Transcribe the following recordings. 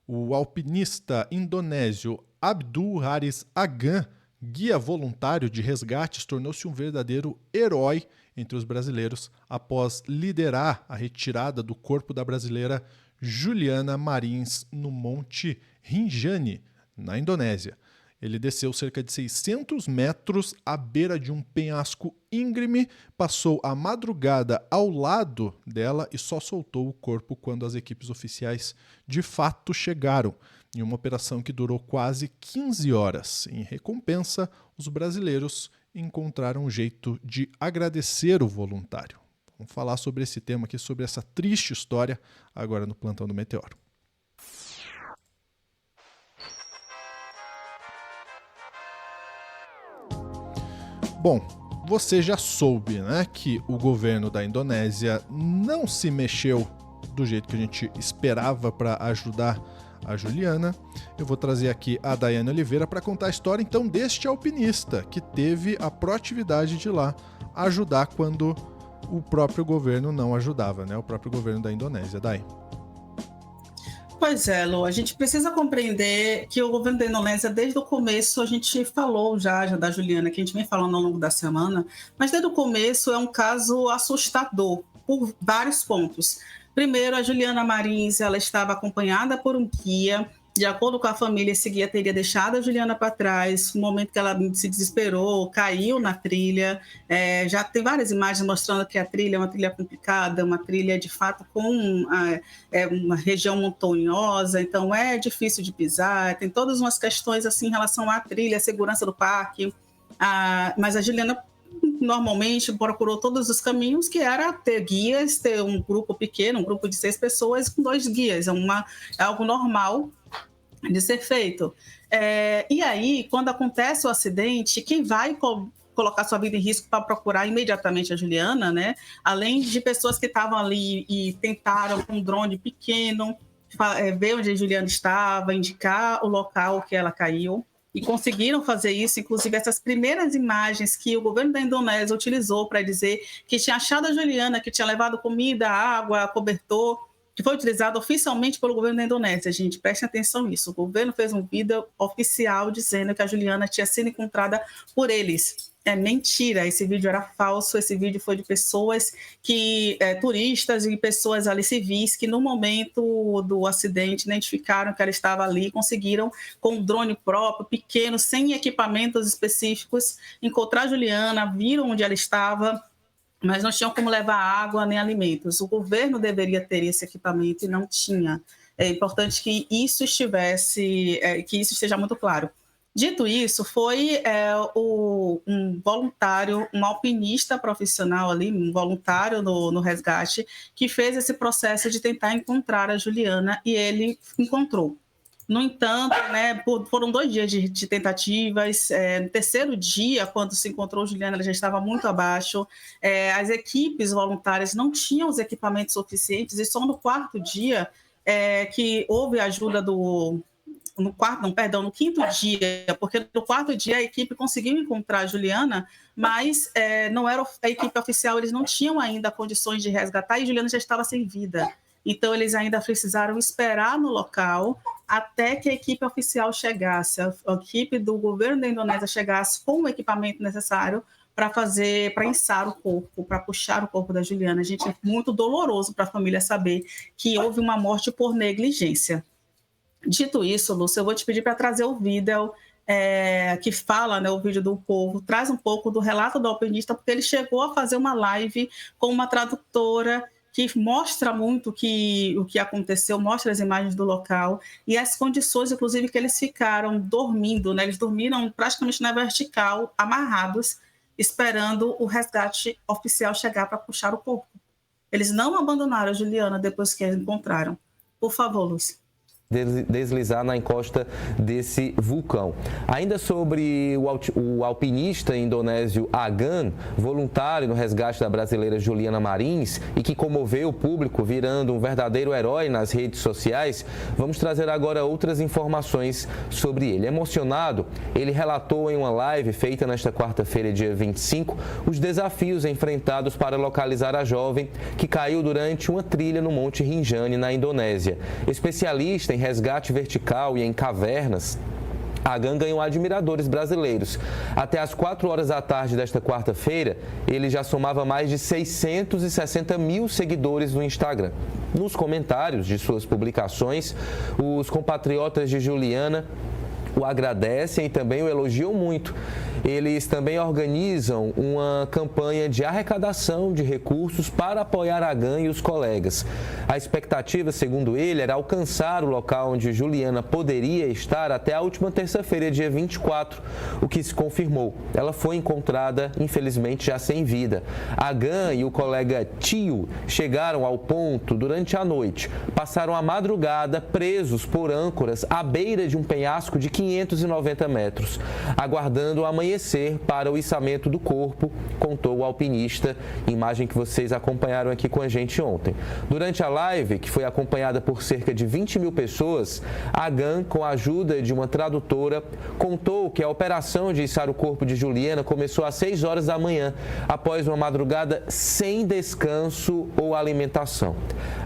O alpinista indonésio Abdul Haris Aghan, guia voluntário de resgates, tornou-se um verdadeiro herói entre os brasileiros após liderar a retirada do corpo da brasileira Juliana Marins no Monte Rinjani, na Indonésia. Ele desceu cerca de 600 metros à beira de um penhasco íngreme, passou a madrugada ao lado dela e só soltou o corpo quando as equipes oficiais de fato chegaram, em uma operação que durou quase 15 horas. Em recompensa, os brasileiros encontraram um jeito de agradecer o voluntário. Vamos falar sobre esse tema aqui, sobre essa triste história, agora no Plantão do Meteoro. Bom, você já soube, né, que o governo da Indonésia não se mexeu do jeito que a gente esperava para ajudar a Juliana. Eu vou trazer aqui a Daiane Oliveira para contar a história, então, deste alpinista que teve a proatividade de ir lá ajudar quando o próprio governo não ajudava, né, o próprio governo da Indonésia. Dai. Pois é, Lu, a gente precisa compreender que o governo da Indonésia, desde o começo, a gente falou já da Juliana, que a gente vem falando ao longo da semana, mas desde o começo é um caso assustador, por vários pontos. Primeiro, a Juliana Marins, ela estava acompanhada por um guia. De acordo com a família, esse guia teria deixado a Juliana para trás. No momento que ela se desesperou, caiu na trilha. Já tem várias imagens mostrando que a trilha é uma trilha complicada, uma trilha, de fato, com uma região montanhosa. Então, é difícil de pisar. Tem todas umas questões assim, em relação à trilha, à segurança do parque. Mas a Juliana normalmente procurou todos os caminhos, que era ter guias, ter um grupo pequeno, um grupo de 6 pessoas com 2 guias. É algo normal de ser feito. E aí, quando acontece o acidente, quem vai colocar sua vida em risco para procurar imediatamente a Juliana, né? Além de pessoas que estavam ali e tentaram com um drone pequeno ver onde a Juliana estava, indicar o local que ela caiu, e conseguiram fazer isso. Inclusive, essas primeiras imagens que o governo da Indonésia utilizou para dizer que tinha achado a Juliana, que tinha levado comida, água, cobertor, que foi utilizado oficialmente pelo governo da Indonésia. Gente, prestem atenção nisso. O governo fez um vídeo oficial dizendo que a Juliana tinha sido encontrada por eles. É mentira, esse vídeo era falso. Esse vídeo foi de pessoas turistas e pessoas ali civis que no momento do acidente identificaram que ela estava ali, conseguiram com um drone próprio, pequeno, sem equipamentos específicos, encontrar a Juliana, viram onde ela estava, mas não tinham como levar água nem alimentos. O governo deveria ter esse equipamento e não tinha. É importante que isso esteja muito claro. Dito isso, foi um voluntário, um alpinista profissional ali, um voluntário no resgate, que fez esse processo de tentar encontrar a Juliana, e ele encontrou. No entanto, né, foram 2 dias de tentativas. No terceiro dia, quando se encontrou Juliana, ela já estava muito abaixo. As equipes voluntárias não tinham os equipamentos suficientes, e só no 4º dia que houve a ajuda no 5º dia, porque no 4º dia a equipe conseguiu encontrar a Juliana, mas não era a equipe oficial, eles não tinham ainda condições de resgatar, e Juliana já estava sem vida. Então, eles ainda precisaram esperar no local até que a equipe oficial chegasse, a equipe do governo da Indonésia chegasse com o equipamento necessário para içar o corpo, para puxar o corpo da Juliana. Gente, é muito doloroso para a família saber que houve uma morte por negligência. Dito isso, Lúcia, eu vou te pedir para trazer o vídeo que fala, né, o vídeo do povo, traz um pouco do relato do alpinista, porque ele chegou a fazer uma live com uma tradutora que mostra muito o que aconteceu, mostra as imagens do local e as condições, inclusive, que eles ficaram dormindo, né? Eles dormiram praticamente na vertical, amarrados, esperando o resgate oficial chegar para puxar o corpo. Eles não abandonaram a Juliana depois que a encontraram. Por favor, Lúcia. Deslizar na encosta desse vulcão. Ainda sobre o alpinista indonésio Aghan, voluntário no resgate da brasileira Juliana Marins e que comoveu o público, virando um verdadeiro herói nas redes sociais, vamos trazer agora outras informações sobre ele. Emocionado, ele relatou em uma live feita nesta quarta-feira, dia 25, os desafios enfrentados para localizar a jovem que caiu durante uma trilha no Monte Rinjani, na Indonésia. Especialista em resgate vertical e em cavernas, Agan ganhou admiradores brasileiros. Até às 4 horas da tarde desta quarta-feira, ele já somava mais de 660 mil seguidores no Instagram. Nos comentários de suas publicações, os compatriotas de Juliana o agradecem e também o elogiam muito. Eles também organizam uma campanha de arrecadação de recursos para apoiar Agan e os colegas. A expectativa, segundo ele, era alcançar o local onde Juliana poderia estar até a última terça-feira, dia 24, o que se confirmou. Ela foi encontrada, infelizmente, já sem vida. Agan e o colega Tio chegaram ao ponto durante a noite. Passaram a madrugada presos por âncoras à beira de um penhasco de 590 metros, aguardando o amanhecer para o içamento do corpo, contou o alpinista, imagem que vocês acompanharam aqui com a gente ontem. Durante a live, que foi acompanhada por cerca de 20 mil pessoas, Agan, com a ajuda de uma tradutora, contou que a operação de içar o corpo de Juliana começou às 6 horas da manhã, após uma madrugada sem descanso ou alimentação.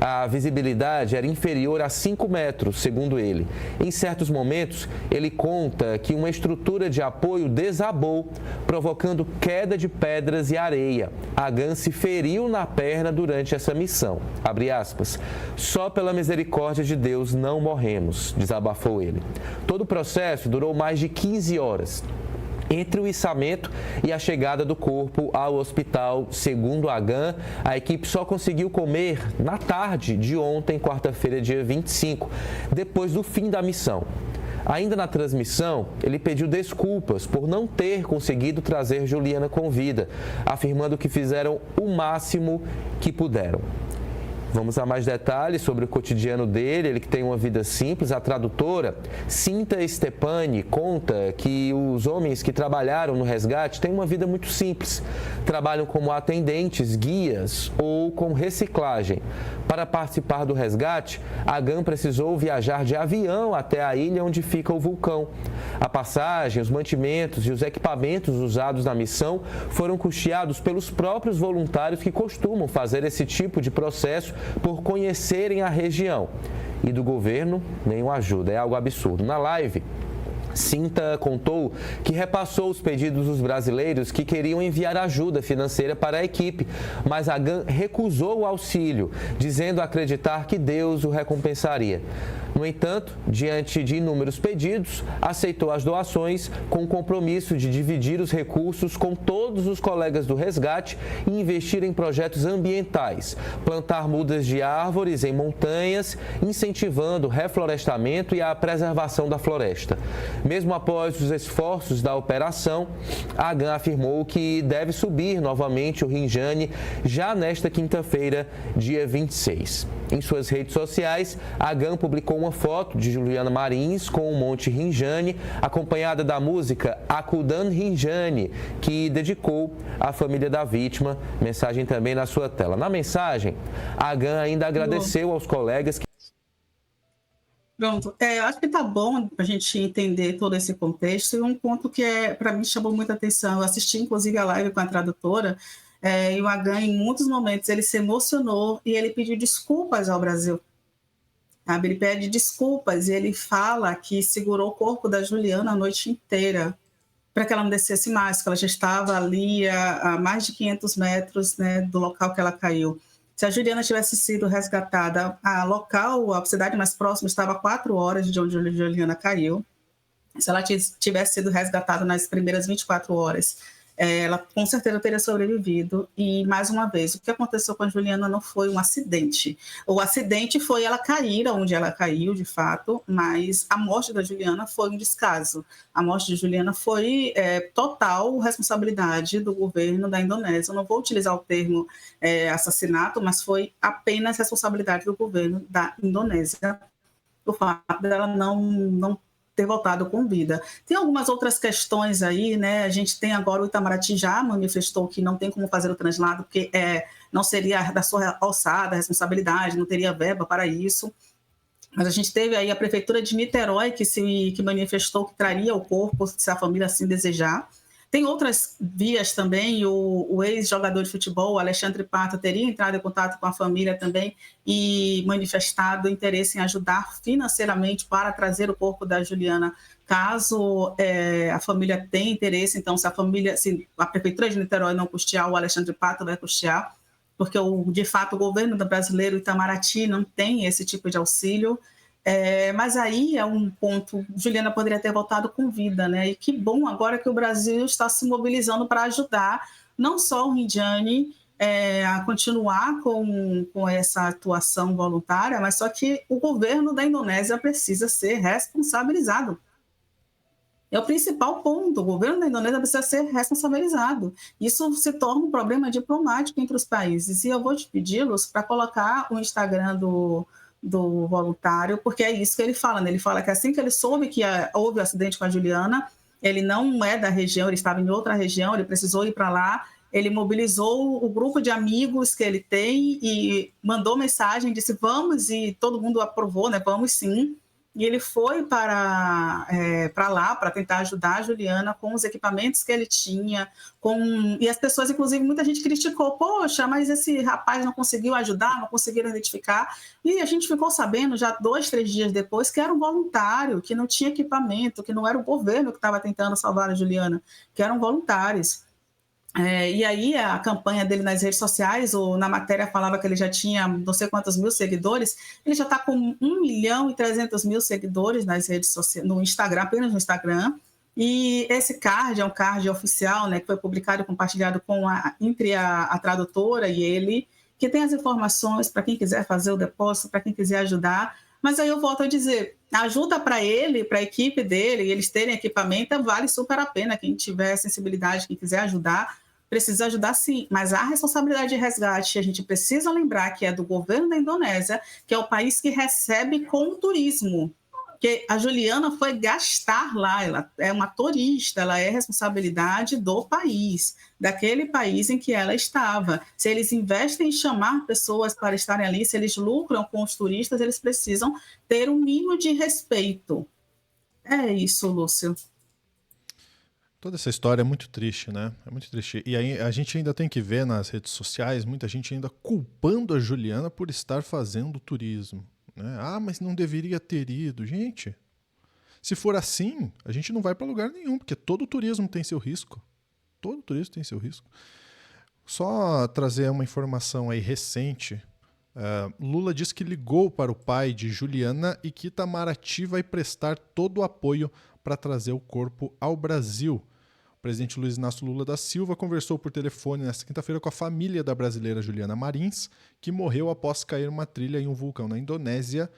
A visibilidade era inferior a 5 metros, segundo ele. Em certos momentos, ele conta que uma estrutura de apoio desabou, provocando queda de pedras e areia. Agan se feriu na perna durante essa missão. Abre aspas. Só pela misericórdia de Deus não morremos, desabafou ele. Todo o processo durou mais de 15 horas. Entre o içamento e a chegada do corpo ao hospital, segundo Agan, a equipe só conseguiu comer na tarde de ontem, quarta-feira, dia 25, depois do fim da missão. Ainda na transmissão, ele pediu desculpas por não ter conseguido trazer Juliana com vida, afirmando que fizeram o máximo que puderam. Vamos a mais detalhes sobre o cotidiano dele, ele que tem uma vida simples. A tradutora Cinta Stepani conta que os homens que trabalharam no resgate têm uma vida muito simples. Trabalham como atendentes, guias ou com reciclagem. Para participar do resgate, Agan precisou viajar de avião até a ilha onde fica o vulcão. A passagem, os mantimentos e os equipamentos usados na missão foram custeados pelos próprios voluntários que costumam fazer esse tipo de processo por conhecerem a região. E do governo, nenhuma ajuda, é algo absurdo. Na live, Cinta contou que repassou os pedidos dos brasileiros que queriam enviar ajuda financeira para a equipe, mas Agan recusou o auxílio, dizendo acreditar que Deus o recompensaria. No entanto, diante de inúmeros pedidos, aceitou as doações com o compromisso de dividir os recursos com todos os colegas do resgate e investir em projetos ambientais, plantar mudas de árvores em montanhas, incentivando o reflorestamento e a preservação da floresta. Mesmo após os esforços da operação, Agan afirmou que deve subir novamente o Rinjani já nesta quinta-feira, dia 26. Em suas redes sociais, Agan publicou uma foto de Juliana Marins com o Monte Rinjani, acompanhada da música Akudan Rinjani, que dedicou à família da vítima. Mensagem também na sua tela. Na mensagem, Agan ainda agradeceu aos colegas que... Pronto, acho que tá bom a gente entender todo esse contexto, e um ponto que para mim chamou muita atenção, eu assisti inclusive a live com a tradutora, e o Agan em muitos momentos ele se emocionou e ele pediu desculpas ao Brasil, sabe? Ele pede desculpas e ele fala que segurou o corpo da Juliana a noite inteira para que ela não descesse mais, que ela já estava ali a mais de 500 metros, né, do local que ela caiu. Se a Juliana tivesse sido resgatada, a cidade mais próxima estava a 4 horas de onde a Juliana caiu. Se ela tivesse sido resgatada nas primeiras 24 horas, ela com certeza teria sobrevivido. E, mais uma vez, o que aconteceu com a Juliana não foi um acidente. O acidente foi ela cair onde ela caiu, de fato, mas a morte da Juliana foi um descaso. A morte de Juliana foi total responsabilidade do governo da Indonésia. Eu não vou utilizar o termo assassinato, mas foi apenas responsabilidade do governo da Indonésia, o fato dela não ter voltado com vida. Tem algumas outras questões aí, né? A gente tem agora o Itamaraty já manifestou que não tem como fazer o translado, porque não seria da sua alçada, responsabilidade, não teria verba para isso. Mas a gente teve aí a prefeitura de Niterói que manifestou que traria o corpo, se a família assim desejar. Tem outras vias também, o ex-jogador de futebol, Alexandre Pato, teria entrado em contato com a família também e manifestado interesse em ajudar financeiramente para trazer o corpo da Juliana, caso a família tenha interesse. Então, se a Prefeitura de Niterói não custear, o Alexandre Pato vai custear, porque, de fato, o governo brasileiro, Itamaraty, não tem esse tipo de auxílio. Mas aí é um ponto, Juliana poderia ter voltado com vida, né? E que bom agora que o Brasil está se mobilizando para ajudar não só o Rindiani a continuar com essa atuação voluntária, mas só que o governo da Indonésia precisa ser responsabilizado. É o principal ponto, o governo da Indonésia precisa ser responsabilizado. Isso se torna um problema diplomático entre os países. E eu vou te pedi-los para colocar o Instagram do voluntário, porque é isso que ele fala, né? Ele fala que assim que ele soube que houve um acidente com a Juliana, ele não é da região, ele estava em outra região, ele precisou ir para lá, ele mobilizou o grupo de amigos que ele tem e mandou mensagem, disse vamos, e todo mundo aprovou, né? Vamos sim. E ele foi para lá para tentar ajudar a Juliana com os equipamentos que ele tinha. E as pessoas, inclusive, muita gente criticou. Poxa, mas esse rapaz não conseguiu ajudar, não conseguiram identificar. E a gente ficou sabendo já 2, 3 dias depois que era um voluntário, que não tinha equipamento, que não era o governo que estava tentando salvar a Juliana, que eram voluntários. E aí a campanha dele nas redes sociais, ou na matéria falava que ele já tinha não sei quantos mil seguidores, ele já está com 1.300.000 seguidores nas redes sociais, no Instagram, apenas no Instagram. E esse card é um card oficial, né, que foi publicado e compartilhado entre a tradutora e ele, que tem as informações para quem quiser fazer o depósito, para quem quiser ajudar. Mas aí eu volto a dizer, ajuda para ele, para a equipe dele, eles terem equipamento, vale super a pena. Quem tiver sensibilidade, quem quiser ajudar, precisa ajudar sim, mas a responsabilidade de resgate, a gente precisa lembrar que é do governo da Indonésia, que é o país que recebe com o turismo. Porque a Juliana foi gastar lá, ela é uma turista, ela é responsabilidade do país, daquele país em que ela estava. Se eles investem em chamar pessoas para estarem ali, se eles lucram com os turistas, eles precisam ter um mínimo de respeito. É isso, Lúcio. Toda essa história é muito triste, né? É muito triste. E aí a gente ainda tem que ver nas redes sociais muita gente ainda culpando a Juliana por estar fazendo turismo, né? Ah, mas não deveria ter ido. Gente, se for assim, a gente não vai para lugar nenhum, porque todo turismo tem seu risco. Todo turismo tem seu risco. Só trazer uma informação aí recente. Lula disse que ligou para o pai de Juliana e que Itamaraty vai prestar todo o apoio para trazer o corpo ao Brasil. O presidente Luiz Inácio Lula da Silva conversou por telefone nesta quinta-feira com a família da brasileira Juliana Marins, que morreu após cair uma trilha em um vulcão na Indonésia.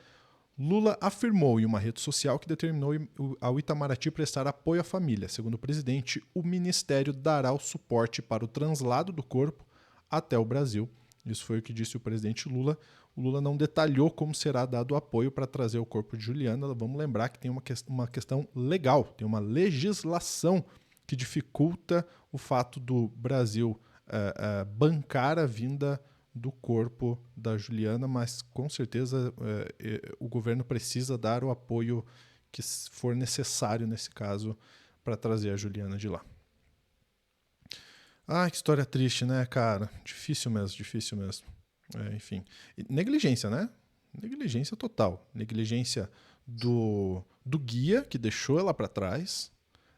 Lula afirmou em uma rede social que determinou ao Itamaraty prestar apoio à família. Segundo o presidente, o ministério dará o suporte para o translado do corpo até o Brasil. Isso foi o que disse o presidente Lula. O Lula não detalhou como será dado o apoio para trazer o corpo de Juliana. Vamos lembrar que tem uma questão legal, tem uma legislação que dificulta o fato do Brasil bancar a vinda do corpo da Juliana, mas com certeza o governo precisa dar o apoio que for necessário nesse caso para trazer a Juliana de lá. Ah, que história triste, né, cara? Difícil mesmo, difícil mesmo. Enfim, negligência, né? Negligência total. Negligência do guia, que deixou ela para trás.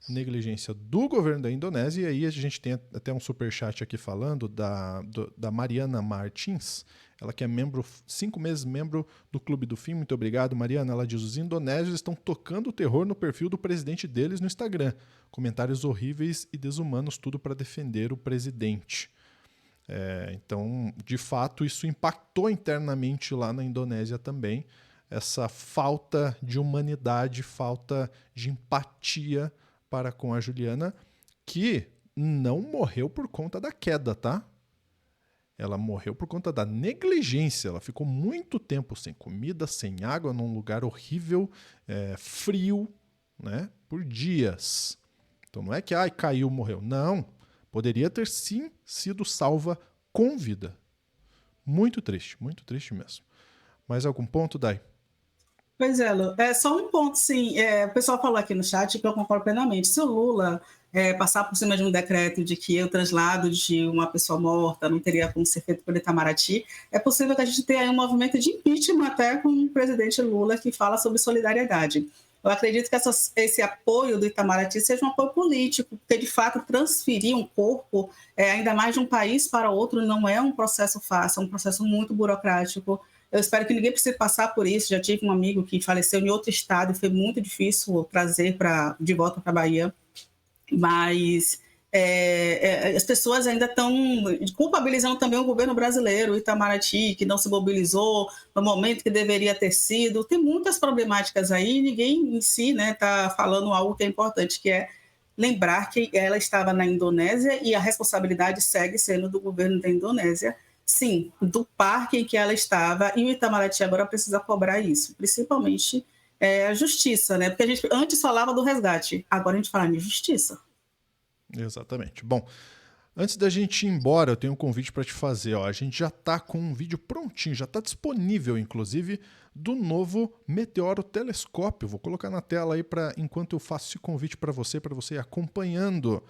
Negligência do governo da Indonésia. E aí a gente tem até um superchat aqui falando da Mariana Martins. Ela que é 5 meses membro do Clube do Fim. Muito obrigado, Mariana. Ela diz: os indonésios estão tocando o terror no perfil do presidente deles no Instagram. Comentários horríveis e desumanos, tudo para defender o presidente. Então, de fato, isso impactou internamente lá na Indonésia também. Essa falta de humanidade, falta de empatia para com a Juliana, que não morreu por conta da queda, tá? Ela morreu por conta da negligência. Ela ficou muito tempo sem comida, sem água, num lugar horrível, frio, né? Por dias. Então não é que caiu, morreu. Não. Poderia ter sim sido salva com vida. Muito triste mesmo. Mais algum ponto, Dai? Pois é, Lu. É só um ponto, sim. O pessoal falou aqui no chat que eu concordo plenamente. Se o Lula passar por cima de um decreto de que o traslado de uma pessoa morta não teria como ser feito por Itamaraty, é possível que a gente tenha aí um movimento de impeachment até com o presidente Lula, que fala sobre solidariedade. Eu acredito que esse apoio do Itamaraty seja um apoio político, porque, de fato, transferir um corpo, ainda mais de um país para outro, não é um processo fácil, é um processo muito burocrático. Eu espero que ninguém precise passar por isso. Já tive um amigo que faleceu em outro estado e foi muito difícil trazer de volta para a Bahia. Mas as pessoas ainda estão culpabilizando também o governo brasileiro, o Itamaraty, que não se mobilizou no momento que deveria ter sido. Tem muitas problemáticas aí, ninguém em si está falando algo que é importante, que é lembrar que ela estava na Indonésia e a responsabilidade segue sendo do governo da Indonésia, sim, do parque em que ela estava, e o Itamaraty agora precisa cobrar isso, principalmente a justiça, né? Porque a gente antes falava do resgate, agora a gente fala de justiça. Exatamente. Bom, antes da gente ir embora, eu tenho um convite para te fazer. A gente já está com um vídeo prontinho, já está disponível, inclusive, do novo Meteoro Telescópio. Vou colocar na tela aí enquanto eu faço esse convite para você ir acompanhando.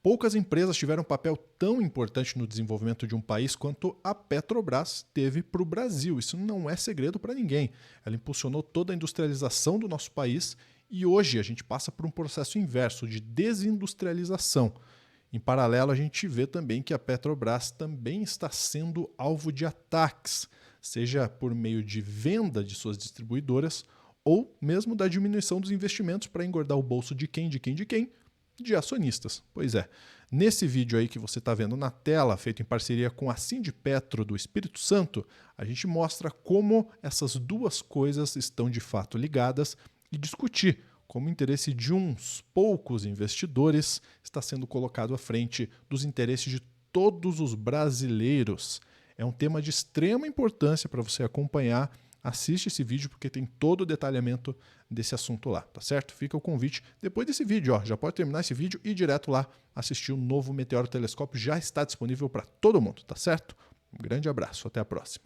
Poucas empresas tiveram um papel tão importante no desenvolvimento de um país quanto a Petrobras teve para o Brasil. Isso não é segredo para ninguém. Ela impulsionou toda a industrialização do nosso país e hoje a gente passa por um processo inverso de desindustrialização. Em paralelo, a gente vê também que a Petrobras também está sendo alvo de ataques, seja por meio de venda de suas distribuidoras ou mesmo da diminuição dos investimentos para engordar o bolso de quem? De acionistas. Pois é, nesse vídeo aí que você está vendo na tela, feito em parceria com a Sindipetro do Espírito Santo, a gente mostra como essas duas coisas estão de fato ligadas e discutir como o interesse de uns poucos investidores está sendo colocado à frente dos interesses de todos os brasileiros. É um tema de extrema importância para você acompanhar. Assiste esse vídeo porque tem todo o detalhamento desse assunto lá, tá certo? Fica o convite. Depois desse vídeo, já pode terminar esse vídeo e ir direto lá assistir o novo Meteoro Telescópio. Já está disponível para todo mundo, tá certo? Um grande abraço, até a próxima.